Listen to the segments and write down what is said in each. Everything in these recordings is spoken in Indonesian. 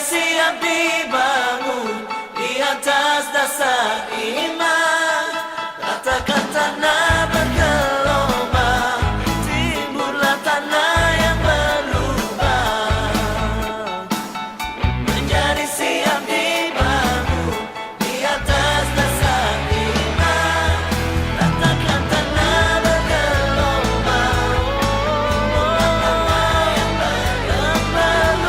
siap dibangun di atas dasar iman. Ratakan tanah bergelombang, timbullah tanah yang berlubang. Menjadi siap dibangun di atas dasar iman. Ratakan tanah bergelombang, timbullah tanah yang berlubang.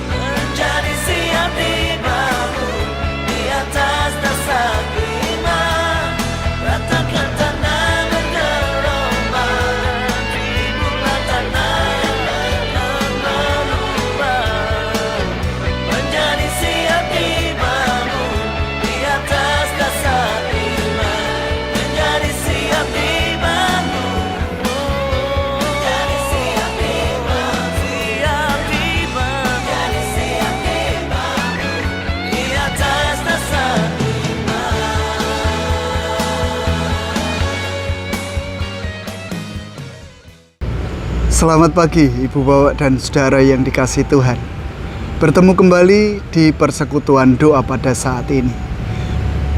Menjadi siap dibangun di atas dasar iman. Ratakan tanah bergelombang, timbullah tanah yang berlubang. Menjadi siap dibangun di atas dasar iman. Menjadi siap dibangun, menjadi siap dibangun, menjadi siap dibangun di atas dasar iman. Selamat pagi Ibu Bapak dan Saudara yang dikasihi Tuhan. Bertemu kembali di persekutuan doa pada saat ini.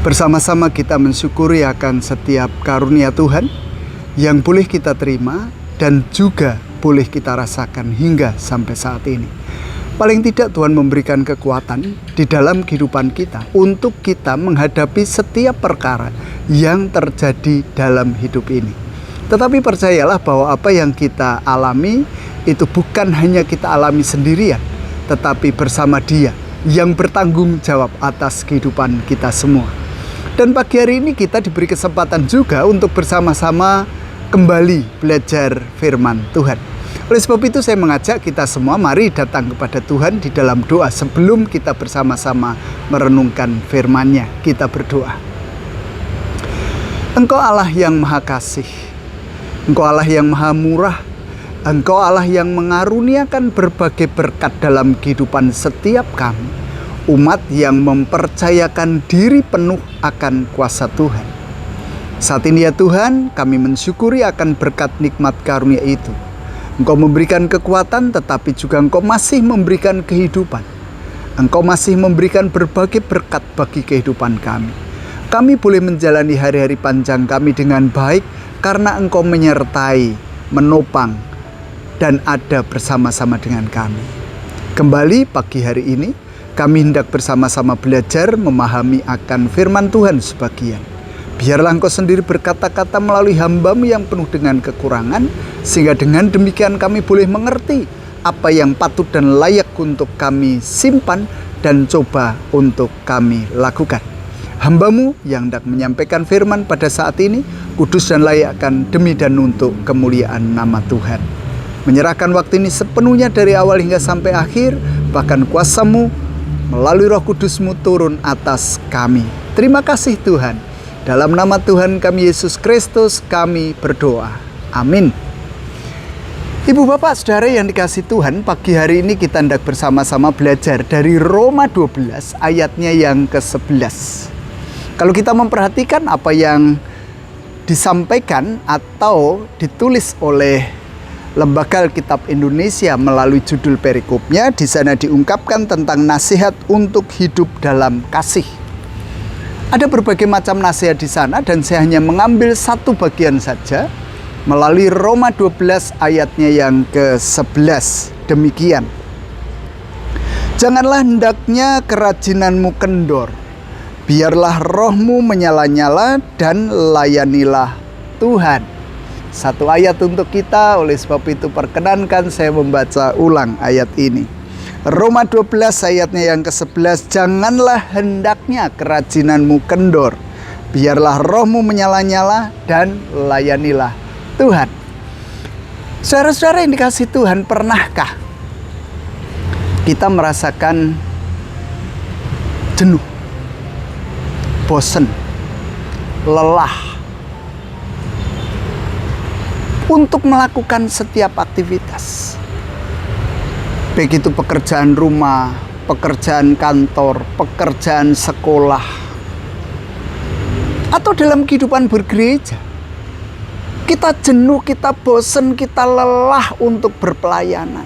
Bersama-sama kita mensyukuri akan setiap karunia Tuhan yang boleh kita terima dan juga boleh kita rasakan hingga sampai saat ini. Paling tidak Tuhan memberikan kekuatan di dalam kehidupan kita untuk kita menghadapi setiap perkara yang terjadi dalam hidup ini. Tetapi percayalah bahwa apa yang kita alami itu bukan hanya kita alami sendirian, tetapi bersama Dia yang bertanggung jawab atas kehidupan kita semua. Dan pagi hari ini kita diberi kesempatan juga untuk bersama-sama kembali belajar firman Tuhan. Oleh sebab itu saya mengajak kita semua mari datang kepada Tuhan di dalam doa sebelum kita bersama-sama merenungkan firman-Nya. Kita berdoa. Engkau Allah yang Maha Kasih, Engkau Allah yang Maha Murah, Engkau Allah yang mengaruniakan berbagai berkat dalam kehidupan setiap kami, umat yang mempercayakan diri penuh akan kuasa Tuhan. Saat ini ya Tuhan, kami mensyukuri akan berkat nikmat karunia itu. Engkau memberikan kekuatan, tetapi juga Engkau masih memberikan kehidupan. Engkau masih memberikan berbagai berkat bagi kehidupan kami. Kami boleh menjalani hari-hari panjang kami dengan baik, karena Engkau menyertai, menopang, dan ada bersama-sama dengan kami. Kembali pagi hari ini, kami hendak bersama-sama belajar memahami akan firman Tuhan sebagian. Biarlah Engkau sendiri berkata-kata melalui hamba-Mu yang penuh dengan kekurangan, sehingga dengan demikian kami boleh mengerti apa yang patut dan layak untuk kami simpan dan coba untuk kami lakukan. Hamba-Mu yang hendak menyampaikan firman pada saat ini, kudus dan layakkan demi dan untuk kemuliaan nama Tuhan. Menyerahkan waktu ini sepenuhnya dari awal hingga sampai akhir, bahkan kuasa-Mu melalui Roh Kudus-Mu turun atas kami. Terima kasih Tuhan. Dalam nama Tuhan kami Yesus Kristus kami berdoa. Amin. Ibu Bapak Saudara yang dikasihi Tuhan, pagi hari ini kita hendak bersama-sama belajar dari Roma 12 ayatnya yang ke-11. Kalau kita memperhatikan apa yang disampaikan atau ditulis oleh Lembaga Alkitab Indonesia melalui judul perikopnya, di sana diungkapkan tentang nasihat untuk hidup dalam kasih. Ada berbagai macam nasihat di sana dan saya hanya mengambil satu bagian saja melalui Roma 12 ayatnya yang ke-11. Demikian. Janganlah hendaknya kerajinanmu kendor. Biarlah rohmu menyala-nyala dan layanilah Tuhan. Satu ayat untuk kita, oleh sebab itu perkenankan saya membaca ulang ayat ini. Roma 12 ayatnya yang ke-11. Janganlah hendaknya kerajinanmu kendor. Biarlah rohmu menyala-nyala dan layanilah Tuhan. Saudara-saudara yang dikasihi Tuhan, pernahkah kita merasakan jenuh, bosan, lelah untuk melakukan setiap aktivitas? Baik itu pekerjaan rumah, pekerjaan kantor, pekerjaan sekolah, atau dalam kehidupan bergereja. Kita jenuh, kita bosan, kita lelah untuk berpelayanan.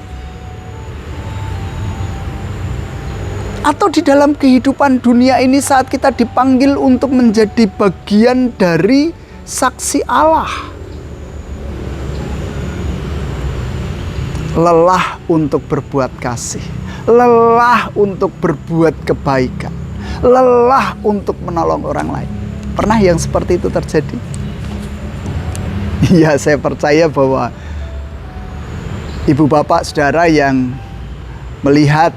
Atau di dalam kehidupan dunia ini saat kita dipanggil untuk menjadi bagian dari saksi Allah. Lelah untuk berbuat kasih, lelah untuk berbuat kebaikan, lelah untuk menolong orang lain. Pernah yang seperti itu terjadi? Ya, saya percaya bahwa ibu bapak saudara yang melihat,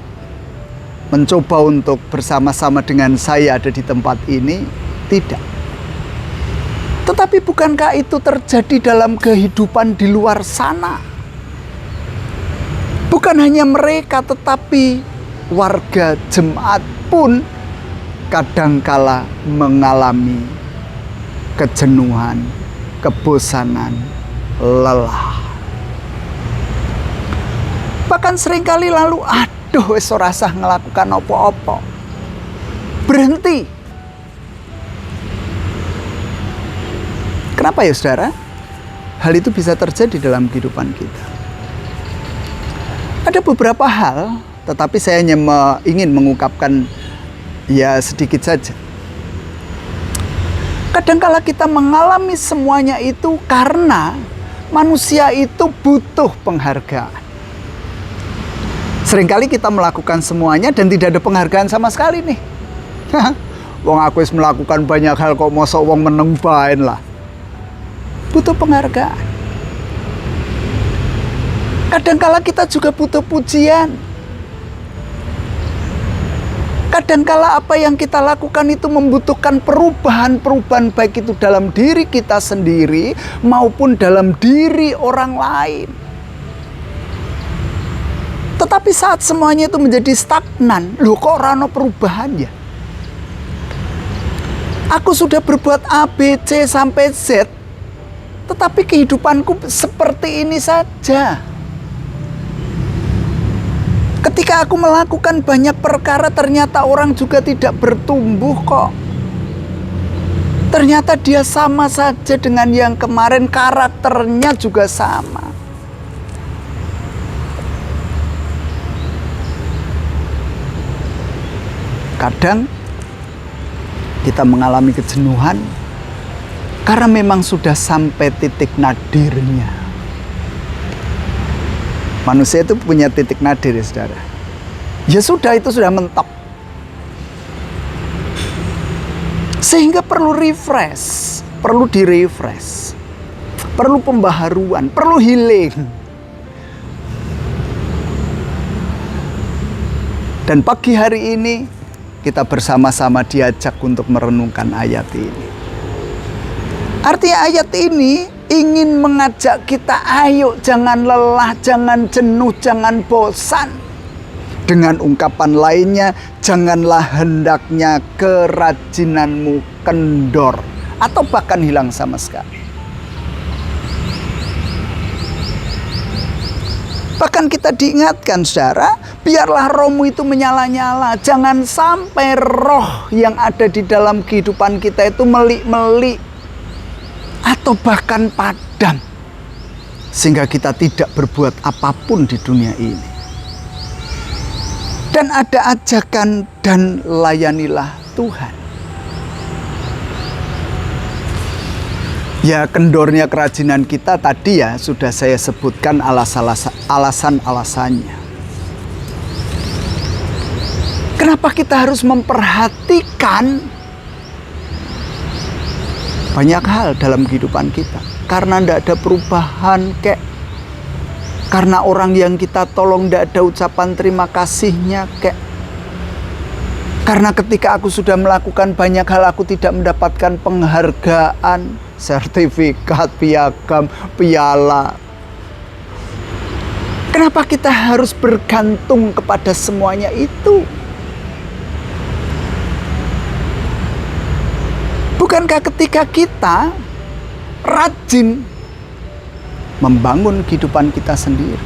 mencoba untuk bersama-sama dengan saya ada di tempat ini, tidak. Tetapi bukankah itu terjadi dalam kehidupan di luar sana? Bukan hanya mereka, tetapi warga jemaat pun kadangkala mengalami kejenuhan, kebosanan, lelah. Bahkan seringkali lalu, aduh wis ora usah ngelakukan apa-apa. Berhenti. Kenapa ya saudara? Hal itu bisa terjadi dalam kehidupan kita. Ada beberapa hal, tetapi saya hanya ingin mengungkapkan ya sedikit saja. Kadangkala kita mengalami semuanya itu karena manusia itu butuh penghargaan. Seringkali kita melakukan semuanya dan tidak ada penghargaan sama sekali nih. Wong aku wis melakukan banyak hal kok mosok wong meneng baen lah. Butuh penghargaan. Kadangkala kita juga butuh pujian. Kadangkala apa yang kita lakukan itu membutuhkan perubahan-perubahan, baik itu dalam diri kita sendiri maupun dalam diri orang lain. Tetapi saat semuanya itu menjadi stagnan, loh kok ora ono perubahan ya? Aku sudah berbuat A, B, C sampai Z, tetapi kehidupanku seperti ini saja. Ketika aku melakukan banyak perkara, ternyata orang juga tidak bertumbuh kok. Ternyata dia sama saja dengan yang kemarin, karakternya juga sama. Kadang kita mengalami kejenuhan karena memang sudah sampai titik nadirnya. Manusia itu punya titik nadir ya saudara. Ya sudah, itu sudah mentok. Sehingga perlu refresh, perlu direfresh, perlu pembaharuan, perlu healing. Dan pagi hari ini kita bersama-sama diajak untuk merenungkan ayat ini. Artinya ayat ini ingin mengajak kita, ayo jangan lelah, jangan jenuh, jangan bosan. Dengan ungkapan lainnya, janganlah hendaknya kerajinanmu kendor atau bahkan hilang sama sekali. Bahkan kita diingatkan saudara, biarlah rohmu itu menyala-nyala. Jangan sampai roh yang ada di dalam kehidupan kita itu melik-melik atau bahkan padam, sehingga kita tidak berbuat apapun di dunia ini. Dan ada ajakan, dan layanilah Tuhan. Ya, kendornya kerajinan kita tadi ya sudah saya sebutkan alasan-alasannya. Kenapa kita harus memperhatikan banyak hal dalam kehidupan kita? Karena tidak ada perubahan kek. Karena orang yang kita tolong tidak ada ucapan terima kasihnya kek. Karena ketika aku sudah melakukan banyak hal, aku tidak mendapatkan penghargaan, sertifikat, piagam, piala. Kenapa kita harus bergantung kepada semuanya itu? Bukankah ketika kita rajin membangun kehidupan kita sendiri,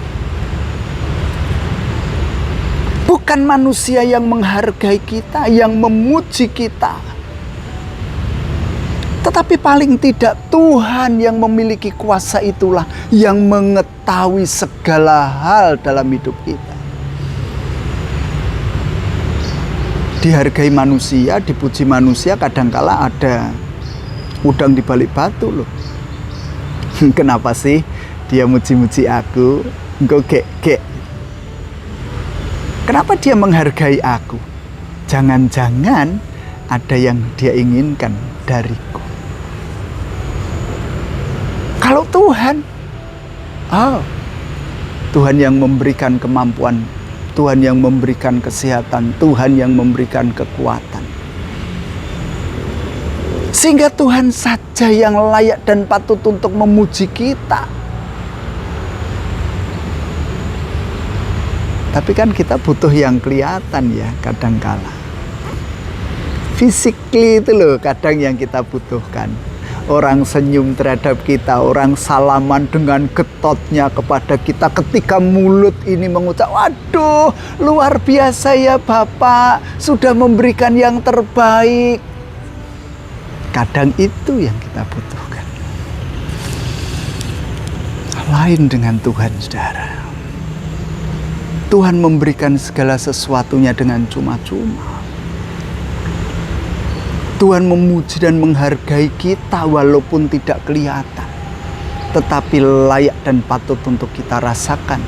bukan manusia yang menghargai kita, yang memuji kita, tetapi paling tidak Tuhan yang memiliki kuasa itulah yang mengetahui segala hal dalam hidup kita. dihargai manusia, dipuji manusia, kadangkala ada udang di balik batu loh. Kenapa sih dia muji-muji aku, engkau gek-gek? Kenapa dia menghargai aku? Jangan-jangan ada yang dia inginkan dariku. Kalau Tuhan, Tuhan yang memberikan kemampuan, Tuhan yang memberikan kesehatan, Tuhan yang memberikan kekuatan. Sehingga Tuhan saja yang layak dan patut untuk memuji kita. Tapi kan kita butuh yang kelihatan ya kadangkala. Physically itu loh kadang yang kita butuhkan. Orang senyum terhadap kita, orang salaman dengan getotnya kepada kita ketika mulut ini mengucap, waduh luar biasa ya Bapak, sudah memberikan yang terbaik. Kadang itu yang kita butuhkan. Lain dengan Tuhan, saudara. Tuhan memberikan segala sesuatunya dengan cuma-cuma. Tuhan memuji dan menghargai kita walaupun tidak kelihatan, tetapi layak dan patut untuk kita rasakan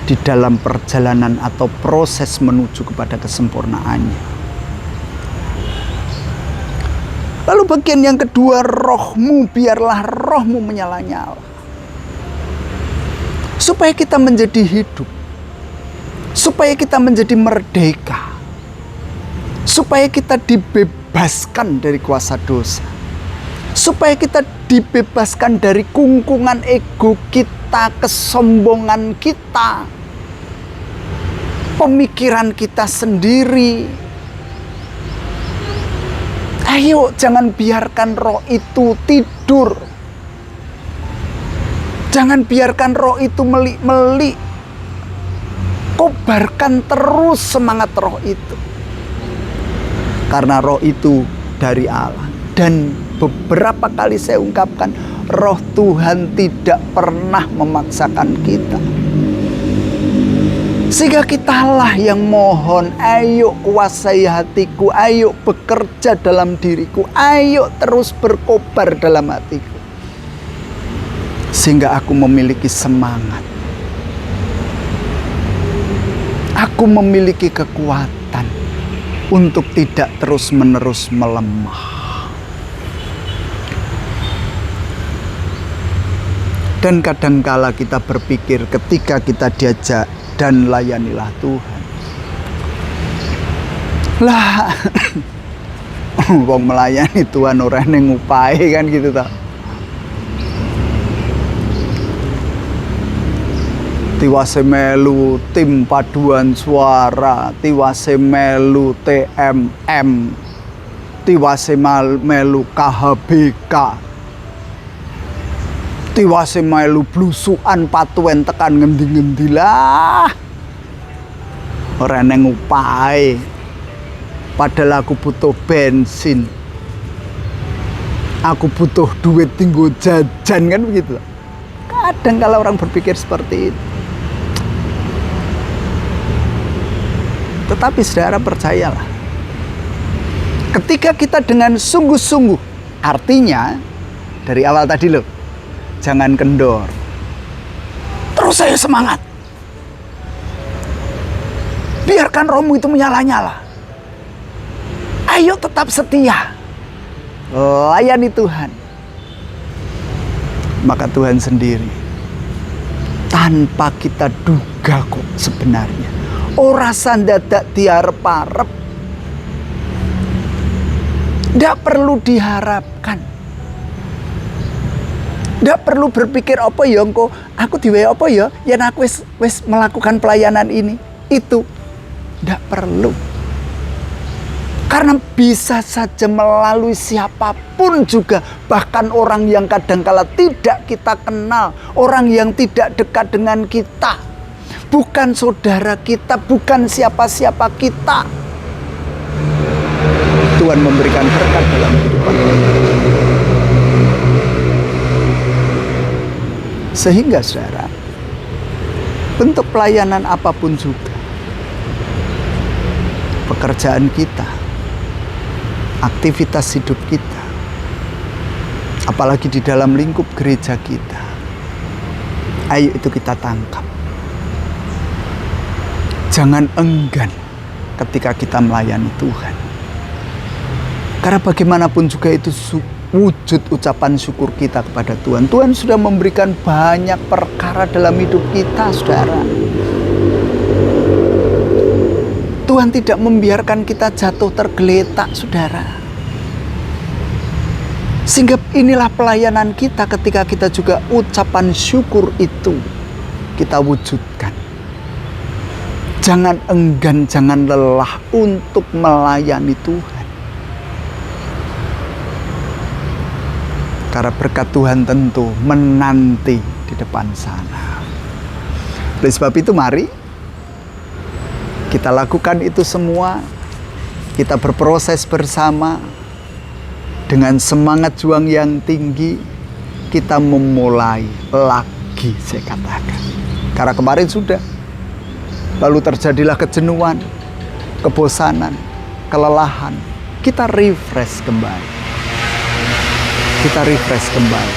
di dalam perjalanan atau proses menuju kepada kesempurnaannya. Lalu bagian yang kedua, rohmu, biarlah rohmu menyala-nyala. Supaya kita menjadi hidup, supaya kita menjadi merdeka, supaya kita dibebaskan dari kuasa dosa, supaya kita dibebaskan dari kungkungan ego kita, kesombongan kita, pemikiran kita sendiri. Ayo, jangan biarkan roh itu tidur. Jangan biarkan roh itu melik-melik. Kobarkan terus semangat roh itu. Karena roh itu dari Allah. Dan beberapa kali saya ungkapkan, roh Tuhan tidak pernah memaksakan kita. Sehingga kitalah yang mohon, ayo kuasai hatiku, ayo bekerja dalam diriku, ayo terus berkobar dalam hatiku. Sehingga aku memiliki semangat. Aku memiliki kekuatan untuk tidak terus-menerus melemah. Dan kadangkala kita berpikir ketika kita diajak dan layanilah Tuhan. Lah, wong melayani Tuhan orang yang ngupahi kan gitu tak. Tiwase melu tim paduan suara, tiwase melu TMM, tiwase melu KHBK, tiwase melu blusukan patuen tekan ngendi-ngendi lah. Ora neng upahe. Padahal aku butuh bensin. Aku butuh duit tinggal jajan kan begitu. Kadang kalau orang berpikir seperti itu. Tetapi saudara percayalah, ketika kita dengan sungguh-sungguh, artinya dari awal tadi loh, jangan kendor, terus saya semangat, biarkan rohmu itu menyala-nyala, ayo tetap setia, layani Tuhan, maka Tuhan sendiri tanpa kita duga kok sebenarnya. Ora sandadak diarep-arep. Ndak perlu diharapkan. Ndak perlu berpikir apa ya engko aku diwe apa ya yen aku wis melakukan pelayanan ini itu. Ndak perlu. Karena bisa saja melalui siapapun juga, bahkan orang yang kadangkala tidak kita kenal, orang yang tidak dekat dengan kita. Bukan saudara kita, bukan siapa-siapa kita. Tuhan memberikan berkat dalam kehidupan kita. Sehingga saudara, bentuk pelayanan apapun juga, pekerjaan kita, aktivitas hidup kita, apalagi di dalam lingkup gereja kita. Ayo itu kita tangkap. Jangan enggan ketika kita melayani Tuhan. Karena bagaimanapun juga itu wujud ucapan syukur kita kepada Tuhan. Tuhan sudah memberikan banyak perkara dalam hidup kita, saudara. Tuhan tidak membiarkan kita jatuh tergeletak, saudara. Sehingga inilah pelayanan kita ketika kita juga ucapan syukur itu kita wujudkan. Jangan enggan, jangan lelah untuk melayani Tuhan. Karena berkat Tuhan tentu menanti di depan sana. Oleh sebab itu mari kita lakukan itu semua. Kita berproses bersama dengan semangat juang yang tinggi. Kita memulai lagi, saya katakan. Karena kemarin sudah. Lalu terjadilah kejenuhan, kebosanan, kelelahan. Kita refresh kembali. Kita refresh kembali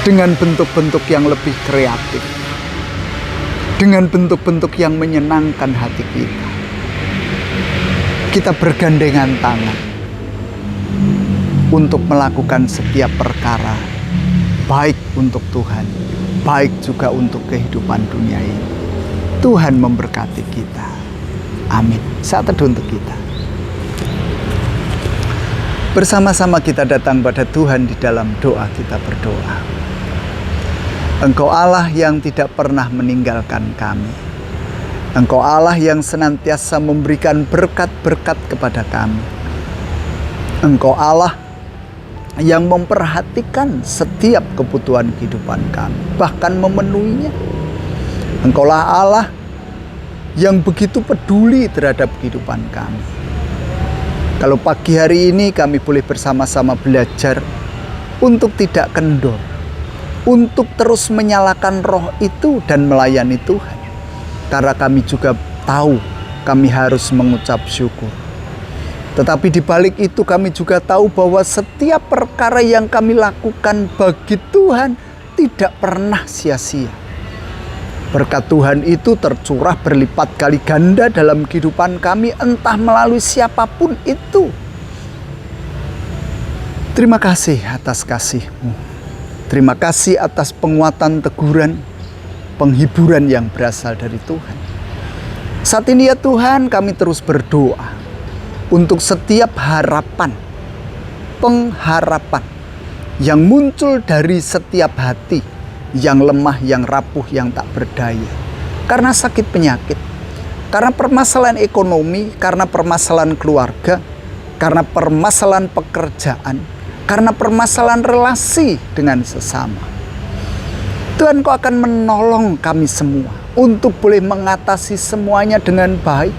dengan bentuk-bentuk yang lebih kreatif, dengan bentuk-bentuk yang menyenangkan hati kita. Kita bergandengan tangan untuk melakukan setiap perkara, baik untuk Tuhan, baik juga untuk kehidupan dunia ini. Tuhan memberkati kita. Amin. Saat teduh untuk kita. Bersama-sama kita datang pada Tuhan di dalam doa kita berdoa. Engkau Allah yang tidak pernah meninggalkan kami. Engkau Allah yang senantiasa memberikan berkat-berkat kepada kami. Engkau Allah yang memperhatikan setiap kebutuhan kehidupan kami, bahkan memenuhinya. Engkaulah Allah yang begitu peduli terhadap kehidupan kami. Kalau pagi hari ini kami boleh bersama-sama belajar untuk tidak kendor, untuk terus menyalakan roh itu dan melayani Tuhan. Karena kami juga tahu kami harus mengucap syukur. Tetapi di balik itu kami juga tahu bahwa setiap perkara yang kami lakukan bagi Tuhan tidak pernah sia-sia. Berkat Tuhan itu tercurah berlipat kali ganda dalam kehidupan kami, entah melalui siapapun itu. Terima kasih atas kasih-Mu. Terima kasih atas penguatan, teguran, penghiburan yang berasal dari Tuhan. Saat ini ya Tuhan, kami terus berdoa untuk setiap harapan, pengharapan yang muncul dari setiap hati yang lemah, yang rapuh, yang tak berdaya. Karena sakit penyakit, karena permasalahan ekonomi, karena permasalahan keluarga, karena permasalahan pekerjaan, karena permasalahan relasi dengan sesama. Tuhan, Kau akan menolong kami semua untuk boleh mengatasi semuanya dengan baik,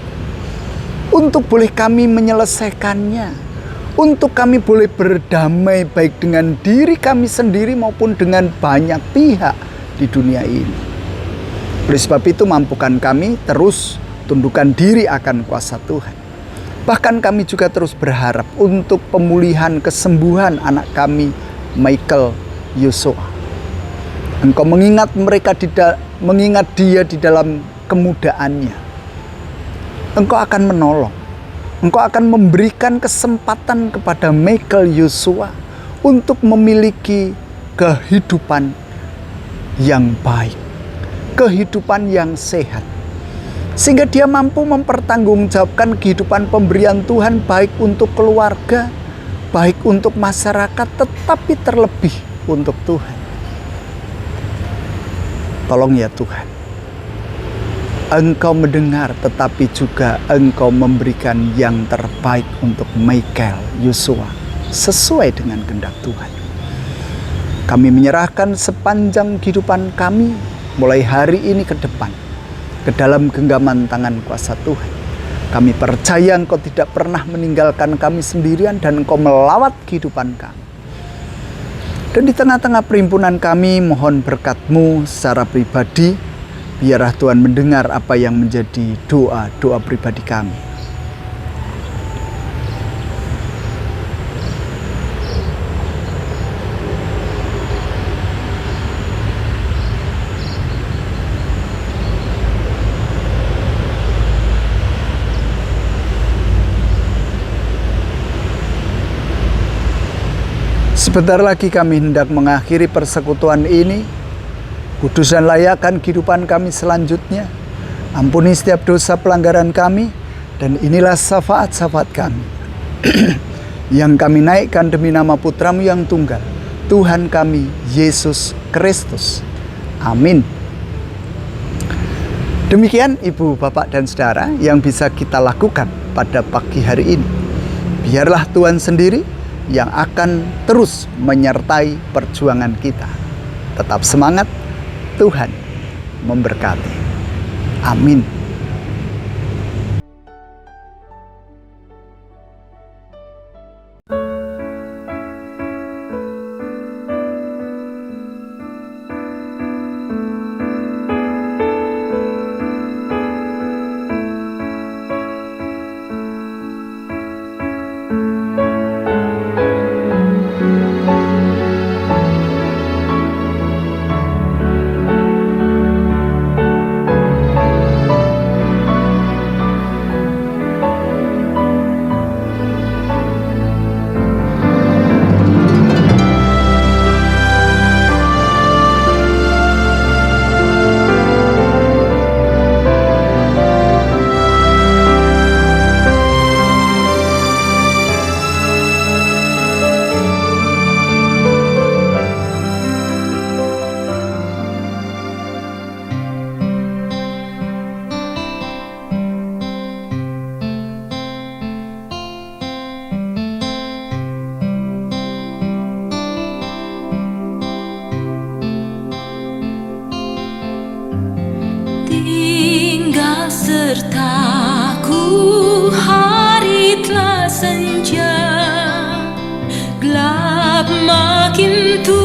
untuk boleh kami menyelesaikannya, untuk kami boleh berdamai baik dengan diri kami sendiri maupun dengan banyak pihak di dunia ini. Oleh sebab itu mampukan kami terus tundukkan diri akan kuasa Tuhan. Bahkan kami juga terus berharap untuk pemulihan kesembuhan anak kami Michael Yosua. Engkau mengingat mengingat dia di dalam kemudaannya. Engkau akan menolong. Engkau akan memberikan kesempatan kepada Michael Yosua untuk memiliki kehidupan yang baik, kehidupan yang sehat. Sehingga dia mampu mempertanggungjawabkan kehidupan pemberian Tuhan baik untuk keluarga, baik untuk masyarakat, tetapi terlebih untuk Tuhan. Tolong ya Tuhan. Engkau mendengar tetapi juga Engkau memberikan yang terbaik untuk Michael Yosua sesuai dengan kehendak Tuhan. Kami menyerahkan sepanjang kehidupan kami mulai hari ini ke depan ke dalam genggaman tangan kuasa Tuhan. Kami percaya Engkau tidak pernah meninggalkan kami sendirian dan Engkau melawat kehidupan kami. Dan di tengah-tengah perhimpunan kami mohon berkat-Mu secara pribadi. Biarlah Tuhan mendengar apa yang menjadi doa-doa pribadi kami. Sebentar lagi kami hendak mengakhiri persekutuan ini. Kudus dan layakan kehidupan kami selanjutnya. Ampuni setiap dosa pelanggaran kami, dan inilah syafaat-syafaat kami yang kami naikkan demi nama Putramu yang tunggal, Tuhan kami, Yesus Kristus. Amin. Demikian Ibu, Bapak, dan Saudara yang bisa kita lakukan pada pagi hari ini. Biarlah Tuhan sendiri yang akan terus menyertai perjuangan kita. Tetap semangat, Tuhan memberkati. Amin. Tinggal sertaku, hari telah senja, gelap makin tua.